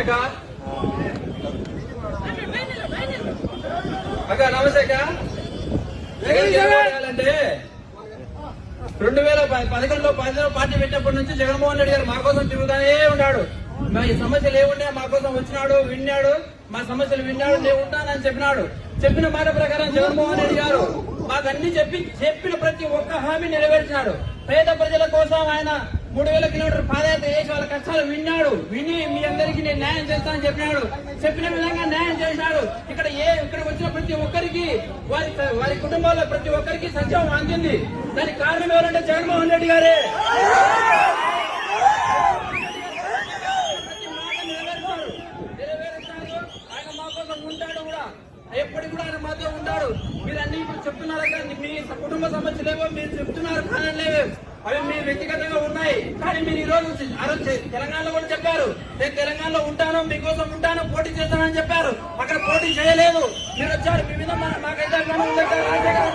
అక్క. అక్క నమస్తే అక్క. అంటే 2011లో పార్టీ పెట్టినప్పటి నుంచి జగన్మోహన్ రెడ్డి గారు మా కోసం తిరుగుతానే ఉన్నాడు. మా సమస్యలు ఏముండే మా కోసం వచ్చినాడు, విన్నాడు, మా సమస్యలు విన్నాడు, నేను ఉంటానని చెప్పినాడు. చెప్పిన మాట ప్రకారం జగన్మోహన్ రెడ్డి గారు మాకు అన్ని చెప్పిన ప్రతి ఒక్క హామీ నెరవేర్చినాడు. పేద ప్రజల కోసం ఆయన 3000 కిలోమీటర్ పాదయాత్ర చేసి వాళ్ళ కష్టాలు విని మీ అందరికీ నేను న్యాయం చేస్తానని చెప్పినాడు. చెప్పిన విధంగా న్యాయం చేసినాడు. ఇక్కడ వచ్చిన ప్రతి ఒక్కరికి వారి కుటుంబాల్లో ప్రతి ఒక్కరికి సత్యం అందింది. దానికి కారణం ఎవరంటే జగన్మోహన్ రెడ్డి గారే. ఆయన మా కోసం ఉంటాడు కూడా, ఎప్పటికి కూడా ఆయన మాతో ఉంటాడు. మీరు అన్ని ఇప్పుడు చెప్తున్నారు కానీ మీ కుటుంబ సమస్యలేవో మీరు చెప్తున్నారు, కారణలేవో అవి మీ వ్యక్తిగతంగా ఉన్నాయి. కానీ మీరు ఈ రోజు తెలంగాణలో కూడా చెప్పారు, నేను తెలంగాణలో ఉంటాను, మీకోసం ఉంటాను, పోటీ చేస్తానని చెప్పారు. అక్కడ పోటీ చేయలేదు, మీరు వచ్చారు. మీ మీద మాకైతే అభిమానం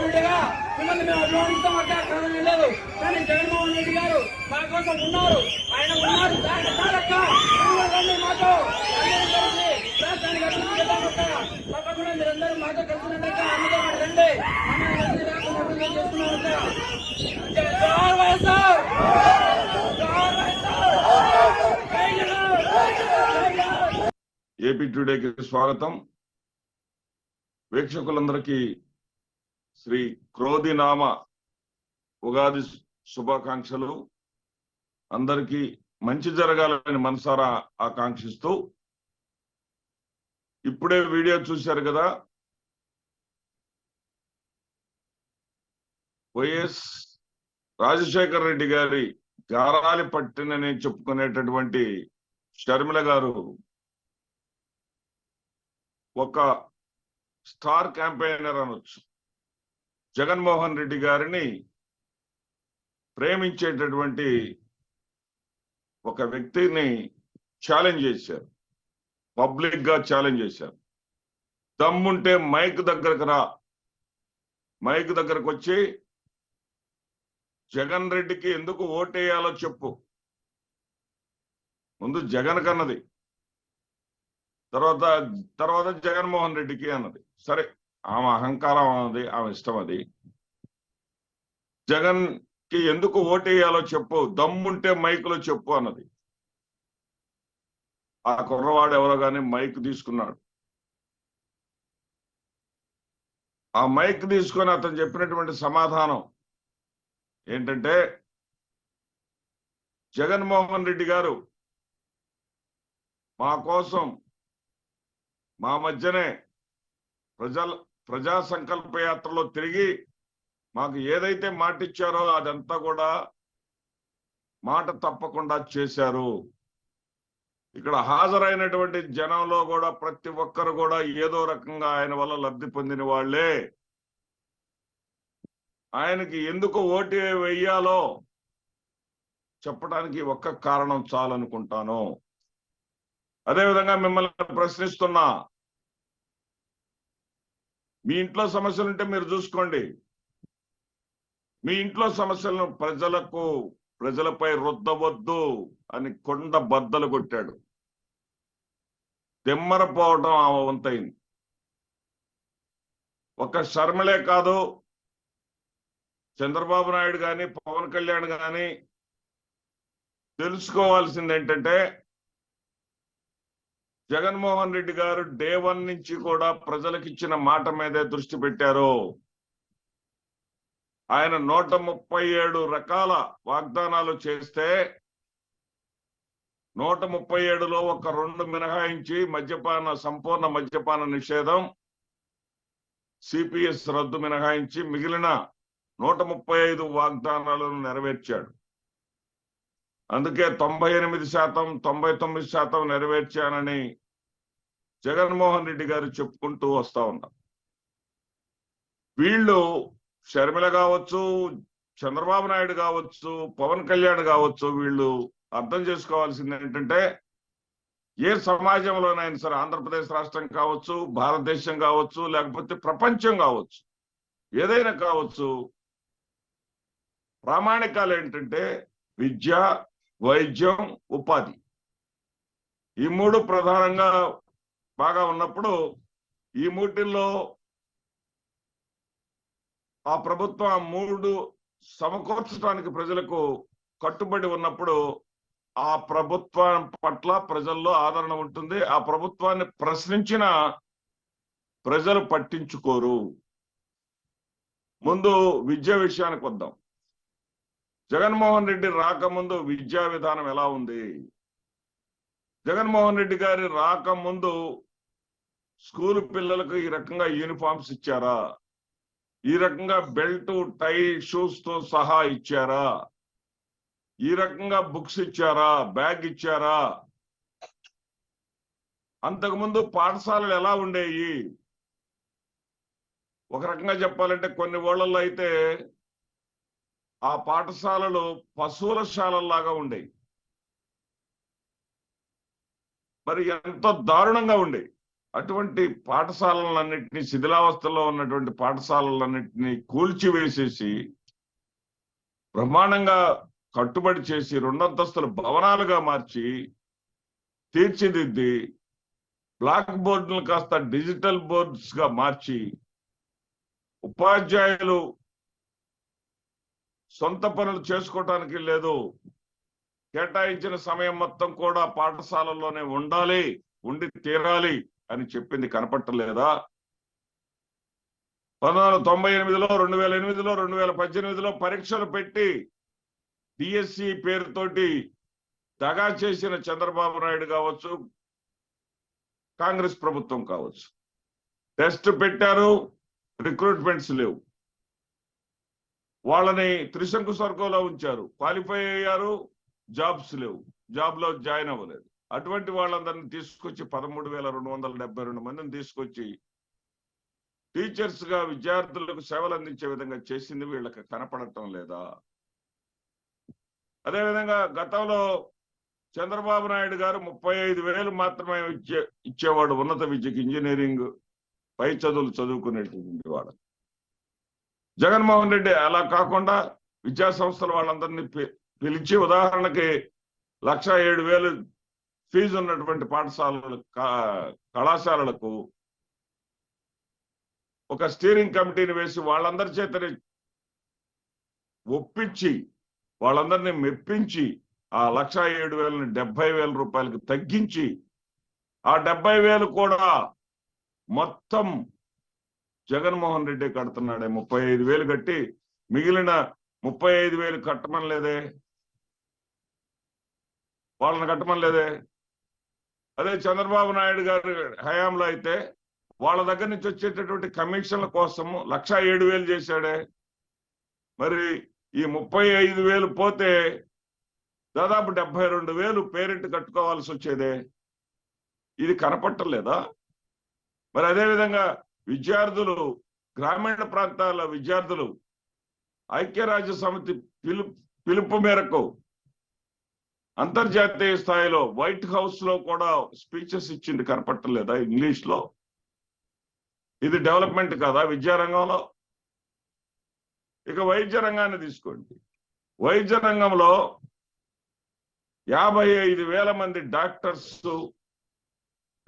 ఉండగా మిమ్మల్ని మేము అభిమానిస్తాం, అక్కడ కారణం లేదు. కానీ జగన్మోహన్ రెడ్డి గారు మా కోసం ఉన్నారు, ఆయన ఉన్నారు. మాతో రాష్ట్రానికి అభివృద్ధి తప్పకుండా మీరందరూ మాతో కలిసినట్టు అందులో రండి. ఏపీ టుడేకి స్వాగతం. వీక్షకులందరికీ శ్రీ క్రోధినామ ఉగాది శుభాకాంక్షలు. అందరికీ మంచి జరగాలని మనసారా ఆకాంక్షిస్తూ, ఇప్పుడే వీడియో చూశారు కదా, వైఎస్ రాజశేఖర రెడ్డి గారి గారాలి పట్టినని చెప్పుకునేటటువంటి షర్మిల గారు ఒక స్టార్ క్యాంపెయినర్ అనొచ్చు. జగన్మోహన్ రెడ్డి గారిని ప్రేమించేటటువంటి ఒక వ్యక్తిని ఛాలెంజ్ చేశారు, పబ్లిక్ గా ఛాలెంజ్ చేశారు. దమ్ముంటే మైక్ దగ్గరకు రా, మైక్ దగ్గరకు వచ్చి జగన్ రెడ్డికి ఎందుకు ఓటేయాలో చెప్పు. ముందు జగన్ కన్నది, తర్వాత జగన్మోహన్ రెడ్డికి అన్నది. సరే, ఆమె అహంకారం అన్నది, ఆమె ఇష్టం అది. జగన్ కి ఎందుకు ఓటేయాలో చెప్పు, దమ్ముంటే మైకులో చెప్పు అన్నది. ఆ కుర్రవాడు ఎవరో కానీ మైక్ తీసుకున్నాడు. ఆ మైక్ తీసుకొని అతను చెప్పినటువంటి సమాధానం ఏంటంటే, జగన్మోహన్ రెడ్డి గారు మా కోసం మా మధ్యనే ప్రజా సంకల్ప యాత్రలో తిరిగి మాకు ఏదైతే మాట ఇచ్చారో అదంతా కూడా మాట తప్పకుండా చేశారు. ఇక్కడ హాజరైనటువంటి జనంలో కూడా ప్రతి ఒక్కరు కూడా ఏదో రకంగా ఆయన వల్ల లబ్ధి పొందిన వాళ్లే. ఆయనకి ఎందుకు ఓటు వేయాలో చెప్పడానికి ఒక్క కారణం చాలనుకుంటాను. అదేవిధంగా మిమ్మల్ని ప్రశ్నిస్తున్నా, మీ ఇంట్లో సమస్యలుంటే మీరు చూసుకోండి. మీ ఇంట్లో సమస్యలను ప్రజలపై రుద్దవద్దు అని కొండ బద్దలు కొట్టాడు. దెమ్మరపోవటం ఆమె వంతైంది. ఒక షర్మిలే కాదు, చంద్రబాబు నాయుడు కానీ పవన్ కళ్యాణ్ కానీ తెలుసుకోవాల్సింది ఏంటంటే, జగన్మోహన్ రెడ్డి గారు డే 1 నుంచి కూడా ప్రజలకు ఇచ్చిన మాట మీదే దృష్టి పెట్టారు. ఆయన 137 రకాల వాగ్దానాలు చేస్తే 137లో ఒక 2 మినహాయించి సంపూర్ణ మద్యపాన నిషేధం, సిపిఎస్ రద్దు మినహాయించి మిగిలిన 135 వాగ్దానాలను నెరవేర్చాడు. అందుకే 98%, 99% నెరవేర్చానని జగన్మోహన్ రెడ్డి గారు చెప్పుకుంటూ వస్తా ఉన్నారు. వీళ్ళు షర్మిల కావచ్చు, చంద్రబాబు నాయుడు కావచ్చు, పవన్ కళ్యాణ్ కావచ్చు, వీళ్ళు అర్థం చేసుకోవాల్సింది ఏంటంటే, ఏ సమాజంలోనైనా సరే, ఆంధ్రప్రదేశ్ రాష్ట్రం కావచ్చు, భారతదేశం కావచ్చు, లేకపోతే ప్రపంచం కావచ్చు, ఏదైనా కావచ్చు, ప్రామాణికాలు ఏంటంటే విద్య, వైద్యం, ఉపాధి. ఈ మూడు ప్రధానంగా బాగా ఉన్నప్పుడు ఈ మూటిల్లో ఆ ప్రభుత్వం ఆ మూడు సమకూర్చడానికి ప్రజలకు కట్టుబడి ఉన్నప్పుడు ఆ ప్రభుత్వం పట్ల ప్రజల్లో ఆదరణ ఉంటుంది. ఆ ప్రభుత్వాన్ని ప్రశ్నించిన ప్రజలు పట్టించుకోరు. ముందు విద్యా విషయానికి వద్దాం. జగన్మోహన్ రెడ్డి రాకముందు విద్యా విధానం ఎలా ఉంది? జగన్మోహన్ రెడ్డి గారి రాకముందు స్కూల్ పిల్లలకు ఈ రకంగా యూనిఫామ్స్ ఇచ్చారా? ఈ రకంగా బెల్ట్, టై, షూస్ తో సహా ఇచ్చారా? ఈ రకంగా బుక్స్ ఇచ్చారా? బ్యాగ్ ఇచ్చారా? అంతకుముందు పాఠశాలలు ఎలా ఉండేవి? ఒక రకంగా చెప్పాలంటే కొన్ని ఊళ్ళల్లో అయితే ఆ పాఠశాలలు పశువుల శాలల్లాగా ఉండేవి. మరి ఎంత దారుణంగా ఉండేవి. అటువంటి పాఠశాలలన్నింటినీ, శిథిలావస్థలో ఉన్నటువంటి పాఠశాలలన్నింటినీ కూల్చివేసేసి బ్రహ్మాండంగా కట్టుబడి చేసి 2 అంతస్తుల భవనాలుగా మార్చి తీర్చిదిద్ది బ్లాక్ బోర్డులను కాస్త డిజిటల్ బోర్డ్స్ గా మార్చి ఉపాధ్యాయులు సొంత పనులు చేసుకోవటానికి లేదు, కేటాయించిన సమయం మొత్తం కూడా పాఠశాలల్లోనే ఉండాలి, ఉండి తీరాలి అని చెప్పింది కనపట్టలేదా? 1998లో, 2008లో, 2018లో పరీక్షలు పెట్టి డిఎస్సి పేరుతోటి దగా చేసిన చంద్రబాబు నాయుడు కావచ్చు, కాంగ్రెస్ ప్రభుత్వం కావచ్చు. టెస్ట్ పెట్టారు, రిక్రూట్మెంట్స్ లేవు. వాళ్ళని త్రిశంకు స్వర్గంలో ఉంచారు. క్వాలిఫై అయ్యారు, జాబ్స్ లేవు, జాబ్ లో జాయిన్ అవ్వలేదు. అటువంటి వాళ్ళందరినీ తీసుకొచ్చి 13,272 మందిని తీసుకొచ్చి టీచర్స్ గా విద్యార్థులకు సేవలు అందించే విధంగా చేసింది వీళ్ళకి కనపడటం లేదా? అదేవిధంగా గతంలో చంద్రబాబు నాయుడు గారు 35,000 మాత్రమే ఇచ్చేవాడు ఉన్నత విద్యకి, ఇంజనీరింగ్ పై చదువులు చదువుకునేటువంటి వాడు. జగన్మోహన్ రెడ్డి అలా కాకుండా విద్యా సంస్థల వాళ్ళందరినీ పిలిచి, ఉదాహరణకి 1,07,000 ఫీజు ఉన్నటువంటి పాఠశాలలు, కళాశాలలకు ఒక స్టీరింగ్ కమిటీని వేసి వాళ్ళందరి చేతని ఒప్పించి, వాళ్ళందరినీ మెప్పించి ఆ 1,07,000ని 70,000 రూపాయలకు తగ్గించి, ఆ 70,000 కూడా మొత్తం జగన్మోహన్ రెడ్డి కడుతున్నాడే. 35,000 కట్టి మిగిలిన 35,000 కట్టమని లేదే, వాళ్ళని కట్టమని లేదే. అదే చంద్రబాబు నాయుడు గారి హయాంలో అయితే వాళ్ళ దగ్గర నుంచి వచ్చేటటువంటి కమిషన్ల కోసం 1,07,000 చేశాడే. మరి ఈ 35,000 పోతే దాదాపు 72,000 పేరెంట్ కట్టుకోవాల్సి వచ్చేదే. ఇది కనపట్టలేదా? మరి అదేవిధంగా విద్యార్థులు, గ్రామీణ ప్రాంతాల విద్యార్థులు ఐక్యరాజ్య సమితి పిలుపు మేరకు అంతర్జాతీయ స్థాయిలో వైట్ హౌస్ లో కూడా స్పీచెస్ ఇచ్చింది, కనపట్టలేదా ఇంగ్లీష్ లో? ఇది డెవలప్మెంట్ కాదా విద్యారంగంలో? ఇక వైద్య రంగాన్ని తీసుకోండి. వైద్య రంగంలో 55,000 మంది డాక్టర్స్,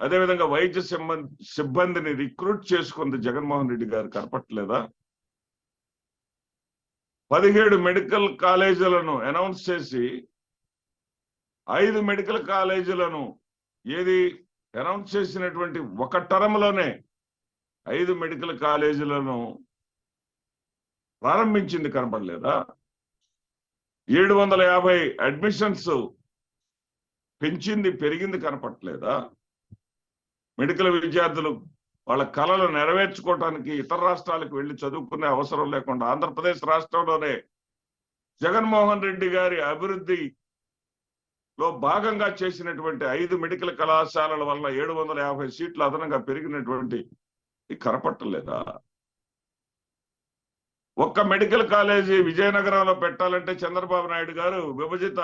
అదేవిధంగా వైద్య సిబ్బందిని రిక్రూట్ చేసుకుంది జగన్మోహన్ రెడ్డి గారు, కనపట్టలేదా? 17 మెడికల్ కాలేజీలను అనౌన్స్ చేసి 5 మెడికల్ కాలేజీలను ఏది అనౌన్స్ చేసినటువంటి ఒక టర్మ్లోనే 5 మెడికల్ కాలేజీలను ప్రారంభించింది, కనపడలేదా? 750 అడ్మిషన్స్ పెంచింది, పెరిగింది, కనపట్లేదా? మెడికల్ విద్యార్థులు వాళ్ళ కళలు నెరవేర్చుకోవటానికి ఇతర రాష్ట్రాలకు వెళ్లి చదువుకునే అవసరం లేకుండా ఆంధ్రప్రదేశ్ రాష్ట్రంలోనే జగన్మోహన్ రెడ్డి గారి అభివృద్ధిలో భాగంగా చేసినటువంటి 5 మెడికల్ కళాశాలల వల్ల 750 సీట్లు అదనంగా పెరిగినటువంటి కనపట్టలేదా? ఒక్క మెడికల్ కాలేజీ విజయనగరంలో పెట్టాలంటే చంద్రబాబు నాయుడు గారు విభజిత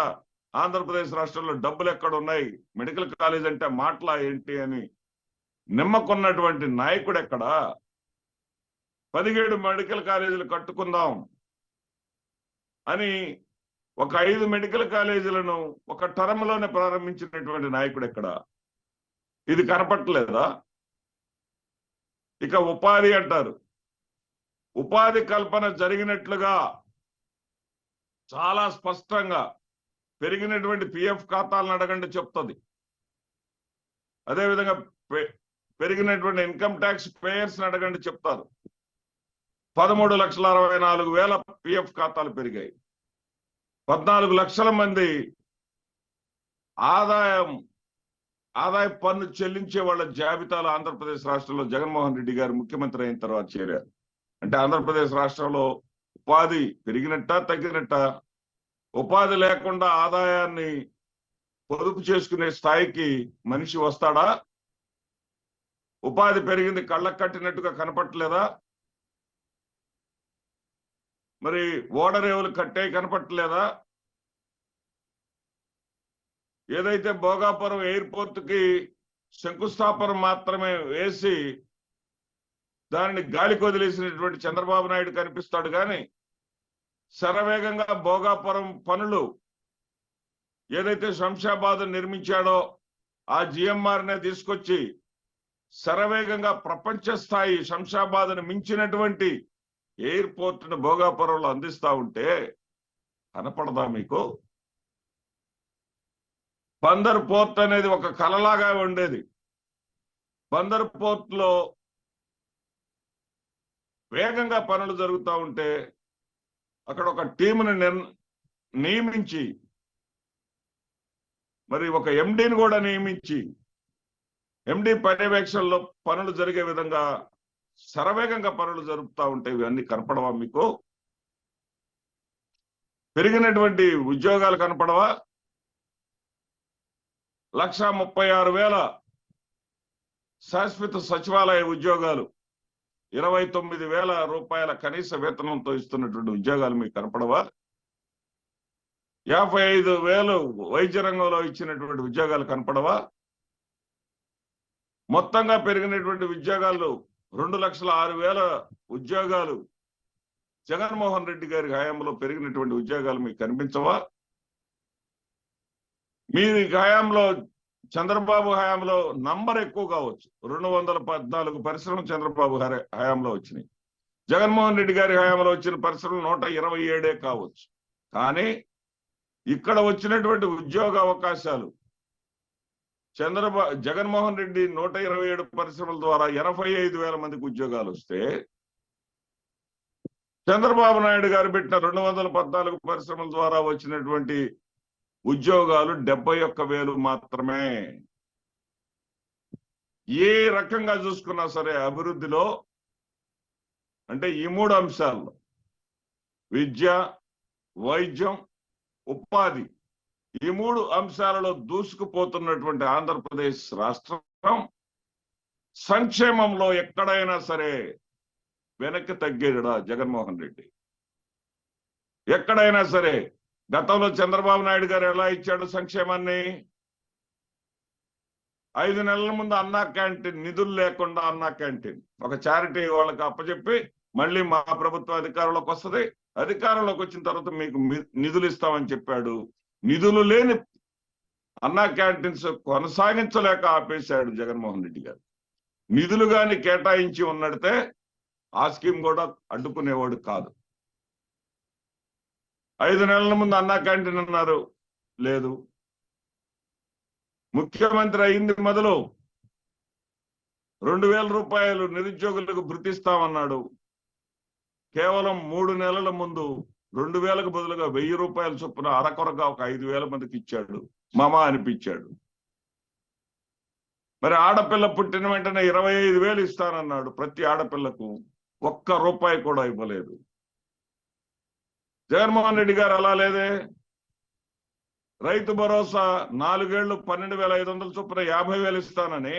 ఆంధ్రప్రదేశ్ రాష్ట్రంలో డబ్బులు ఎక్కడ ఉన్నాయి, మెడికల్ కాలేజ్ అంటే మాటలా ఏంటి అని నిమ్మకున్నటువంటి నాయకుడు ఎక్కడా? 17 మెడికల్ కాలేజీలు కట్టుకుందాం అని ఒక 5 మెడికల్ కాలేజీలను ఒక టర్మ్లోనే ప్రారంభించినటువంటి నాయకుడు ఎక్కడా? ఇది కనపట్లేదా? ఇక ఉపాధి అంటారు. ఉపాధి కల్పన జరిగినట్లుగా చాలా స్పష్టంగా పెరిగినటువంటి పిఎఫ్ ఖాతాలను అడగండి చెప్తుంది. అదేవిధంగా పెరిగినటువంటి ఇన్కమ్ ట్యాక్స్ పేయర్స్ అడగండి చెప్తారు. 13,64,000 పిఎఫ్ ఖాతాలు పెరిగాయి. 14 లక్షల మంది ఆదాయ పన్ను చెల్లించే వాళ్ళ జాబితాలో ఆంధ్రప్రదేశ్ రాష్ట్రంలో జగన్మోహన్ రెడ్డి గారు ముఖ్యమంత్రి అయిన తర్వాత చేరారు. అంటే ఆంధ్రప్రదేశ్ రాష్ట్రంలో ఉపాధి పెరిగినట్ట తగ్గినట్ట? ఉపాధి లేకుండా ఆదాయాన్ని పొదుపు చేసుకునే స్థాయికి మనిషి వస్తాడా? ఉపాధి పెరిగింది కళ్ళకు కట్టినట్టుగా కనపట్లేదా? మరి ఓడరేవులు కట్టే కనపట్లేదా? ఏదైతే భోగాపురం ఎయిర్పోర్ట్ కి శంకుస్థాపన మాత్రమే వేసి దానిని గాలికి వదిలేసినటువంటి చంద్రబాబు నాయుడు కనిపిస్తాడు కానీ శరవేగంగా భోగాపురం పనులు ఏదైతే శంషాబాద్ నిర్మించాడో ఆ జిఎంఆర్ నే తీసుకొచ్చి శరవేగంగా ప్రపంచ స్థాయి శంషాబాద్ను మించినటువంటి ఎయిర్పోర్ట్ ను భోగాపురంలో అందిస్తా ఉంటే కనపడదా మీకు? బందర్ పోర్ట్ అనేది ఒక కలలాగా ఉండేది. బందర్ పోర్ట్ లో వేగంగా పనులు జరుగుతూ ఉంటే అక్కడ ఒక టీముని నియమించి మరి ఒక ఎండీని కూడా నియమించి ఎండీ పర్యవేక్షణలో పనులు జరిగే విధంగా శరవేగంగా పనులు జరుపుతూ ఉంటే ఇవన్నీ కనపడవా మీకు? పెరిగినటువంటి ఉద్యోగాలు కనపడవా? 1,36,000 శాశ్వత సచివాలయ ఉద్యోగాలు, 29,000 రూపాయల కనీస వేతనంతో ఇస్తున్నటువంటి ఉద్యోగాలు మీకు కనపడవా? 55,000 వైద్య రంగంలో ఇచ్చినటువంటి ఉద్యోగాలు కనపడవా? మొత్తంగా పెరిగినటువంటి ఉద్యోగాలు 2,06,000 ఉద్యోగాలు జగన్మోహన్ రెడ్డి గారి హయాంలో పెరిగినటువంటి ఉద్యోగాలు మీకు కనిపించవా? మీ హయాంలో చంద్రబాబు హయాంలో నంబర్ ఎక్కువ కావచ్చు, 214 పరిశ్రమలు చంద్రబాబు గారి హయాంలో వచ్చినాయి. జగన్మోహన్ రెడ్డి గారి హయాంలో వచ్చిన పరిశ్రమలు 127 కావచ్చు. కానీ ఇక్కడ వచ్చినటువంటి ఉద్యోగ అవకాశాలు జగన్మోహన్ రెడ్డి 127 పరిశ్రమల ద్వారా 85,000 మందికి ఉద్యోగాలు వస్తే చంద్రబాబు నాయుడు గారు పెట్టిన 214 పరిశ్రమల ద్వారా వచ్చినటువంటి ఉద్యోగాలు 71,000 మాత్రమే. ఏ రకంగా చూసుకున్నా సరే అభివృద్ధిలో అంటే ఈ 3 అంశాల్లో విద్య, వైద్యం, ఉపాధి, ఈ 3 అంశాలలో దూసుకుపోతున్నటువంటి ఆంధ్రప్రదేశ్ రాష్ట్రం సంక్షేమంలో ఎక్కడైనా సరే వెనక్కి తగ్గేడా జగన్మోహన్ రెడ్డి? ఎక్కడైనా సరే గతంలో చంద్రబాబు నాయుడు గారు ఎలా ఇచ్చాడు సంక్షేమాన్ని? 5 నెలల ముందు అన్నా క్యాంటీన్, నిధులు లేకుండా అన్నా క్యాంటీన్ ఒక చారిటీ వాళ్ళకి అప్పచెప్పి మళ్ళీ మా ప్రభుత్వం అధికారంలోకి వస్తుంది, అధికారంలోకి వచ్చిన తర్వాత మీకు నిధులు ఇస్తామని చెప్పాడు. నిధులు లేని అన్నా క్యాంటీన్స్ కొనసాగించలేక ఆపేశాడు జగన్మోహన్ రెడ్డి గారు. నిధులు గాని కేటాయించి ఉన్నడితే ఆ స్కీమ్ కూడా అడ్డుకునేవాడు కాదు. 5 నెలల ముందు అన్నా క్యాంటీన్ అన్నారు, లేదు. ముఖ్యమంత్రి అయింది మొదలు 2,000 రూపాయలు నిరుద్యోగులకు భృతిస్తామన్నాడు. కేవలం 3 నెలల ముందు 2,000కు బదులుగా 1,000 రూపాయల చొప్పున అరకొరగా ఒక 5,000 మందికి ఇచ్చాడు, మామ అనిపించాడు. మరి ఆడపిల్ల పుట్టిన వెంటనే 25,000 ఇస్తానన్నాడు ప్రతి ఆడపిల్లకు, ఒక్క రూపాయి కూడా ఇవ్వలేదు. జగన్మోహన్ రెడ్డి గారు అలా లేదే. రైతు భరోసా 4 ఏళ్లు 12,500 చొప్పున 50,000 ఇస్తానని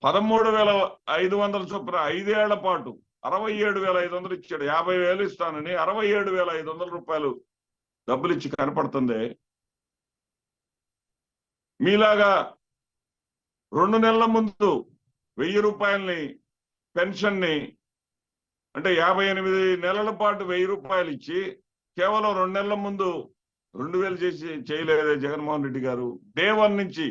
13,500 చొప్పున 5 ఏళ్ల పాటు 67,500 ఇచ్చాడు. 50,000 ఇస్తానని 67,500 రూపాయలు డబ్బులు ఇచ్చి కనపడుతుంది. మీలాగా 2 నెలల ముందు 1,000 రూపాయలని పెన్షన్ ని అంటే 58 నెలల పాటు 1,000 రూపాయలు ఇచ్చి కేవలం 2 నెలల ముందు 2,000 చేయలేదే జగన్మోహన్ రెడ్డి గారు. డే 1 నుంచి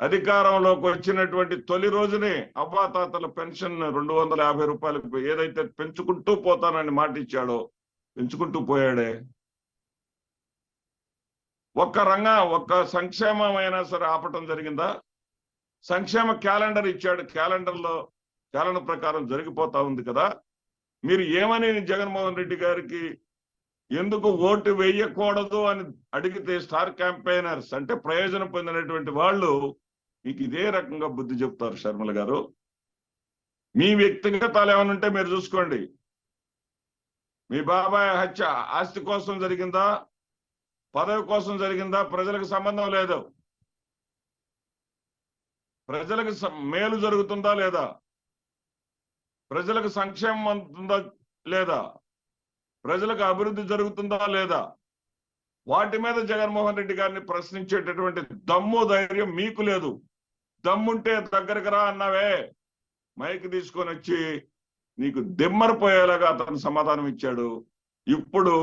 అధికారంలోకి వచ్చినటువంటి తొలి రోజునే అవ్వాతాతల పెన్షన్ 250 రూపాయలకు ఏదైతే పెంచుకుంటూ పోతానని మాట ఇచ్చాడో పెంచుకుంటూ పోయాడే. ఒక్క సంక్షేమం అయినా సరే ఆపటం జరిగిందా? సంక్షేమ క్యాలెండర్ ఇచ్చాడు, క్యాలెండర్ ప్రకారం జరిగిపోతా ఉంది కదా. మీరు ఏమని జగన్మోహన్ రెడ్డి గారికి ఎందుకు ఓటు వేయకూడదు అని అడిగితే స్టార్ క్యాంపెయినర్స్ అంటే ప్రయోజనం పొందినటువంటి వాళ్ళు మీకు ఇదే రకంగా బుద్ధి చెప్తారు. శర్మల గారు, మీ వ్యక్తిగతాలు ఏమైనా ఉంటే మీరు చూసుకోండి. మీ బాబాయ్ హత్య ఆస్తి కోసం జరిగిందా, పదవి కోసం జరిగిందా? ప్రజలకు సంబంధం లేదు. ప్రజలకు మేలు జరుగుతుందా లేదా, ప్రజలకు సంక్షేమం అందుతుందా లేదా, ప్రజలకు అభివృద్ధి జరుగుతుందా లేదా, వాటి మీద జగన్మోహన్ రెడ్డి గారిని ప్రశ్నించేటటువంటి దమ్ము ధైర్యం మీకు లేదు. దమ్ముంటే దగ్గరకు రా అన్నావే, మైక్ తీసుకొని వచ్చి నీకు దిమ్మరిపోయేలాగా అతను సమాధానం ఇచ్చాడు. ఇప్పుడు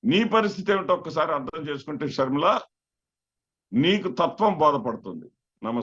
నీ పరిస్థితి ఏమిటో ఒక్కసారి అర్థం చేసుకుంటే షర్మిల, నీకు తత్వం బోధపడుతుంది. నమస్తే.